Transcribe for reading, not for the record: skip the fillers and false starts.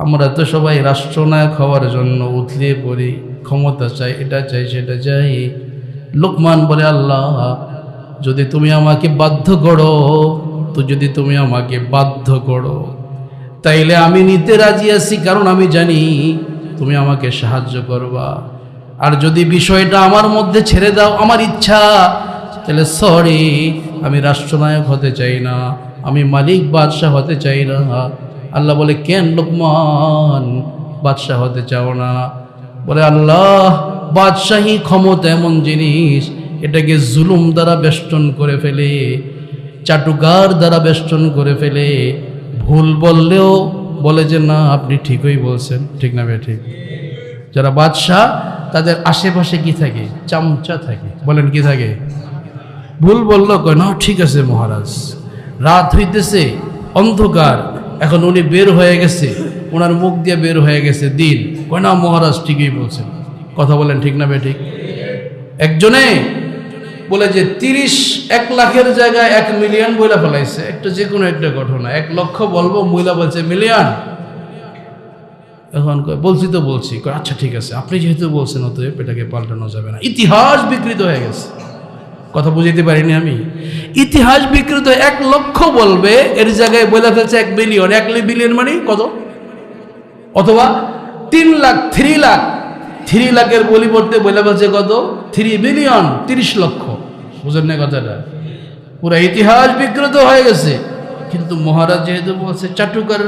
আমরা তো সবাই রাষ্ট্রনায়ক হওয়ার জন্য উতলিয়ে পড়ি, ক্ষমতা চাই, এটা চাই, সেটা চাই। লোকমান বলে, আল্লাহ যদি তুমি আমাকে বাধ্য করো, তো যদি তুমি আমাকে বাধ্য করো তাইলে আমি নিতে রাজি আছি, কারণ আমি জানি তুমি আমাকে সাহায্য করবা। আর যদি বিষয়টা আমার মধ্যে ছেড়ে দাও, আমার ইচ্ছা, তাহলে সরি, আমি রাষ্ট্রনায়ক হতে চাই না, আমি মালিক বাদশাহ হতে চাই না। আল্লাহ বলে, কেন লোকমান বাদশাহ হতে চাও না? বলে, আল্লাহ বাদশাহী ক্ষমতা এমন জিনিস, এটাকে জুলুম দ্বারা বেষ্টন করে ফেলে, চাটুকার দ্বারা বেষ্টন করে ফেলে। ভুল বললেও বলে যে না, আপনি ঠিকই বলছেন, ঠিক না ভাই? ঠিক। যারা বাদশাহ তাদের আশেপাশে কি থাকে? চামচা থাকে। বলেন কি থাকে? ভুল বললো কয় না, ঠিক আছে মহারাজ, রাত হইতেছে, অন্ধকার, এখন উনি বের হয়ে গেছে, ওনার মুখ দিয়ে বের হয়ে গেছে দিন, কয় না মহারাজ ঠিকই বলছেন। কথা বলেন ঠিক না ভাই? ঠিক। একজনে বলে যে 1 লাখের জায়গায় 1 মিলিয়ন বইলা ফেলাইছে, একটা যে কোনো একটা ঘটনা। 1 লক্ষ বলবো, মহিলা বলছে মিলিয়ন। এখন বলছি তো বলছি, আচ্ছা ঠিক আছে, আপনি যেহেতু বলছেন অতএব এটাকে পাল্টানো যাবে না। ইতিহাস বিকৃত হয়ে গেছে। কথা বুঝাইতে পারিনি আমি? ইতিহাস বিকৃত। 1 লক্ষ বলবে, এর জায়গায় বলে ফেলছে 1 বিলিয়ন। 1 বিলিয়ন মানে কত? অথবা 3 লাখ, 3 লাখ, 3 লাখের পরিবর্তে বলে ফেলছে কত? 3 বিলিয়ন, 30 লক্ষ। বুঝেন না কথাটা? পুরো ইতিহাস বিকৃত হয়ে গেছে। কিন্তু মহারাজ যেহেতু বলছে চাটুকার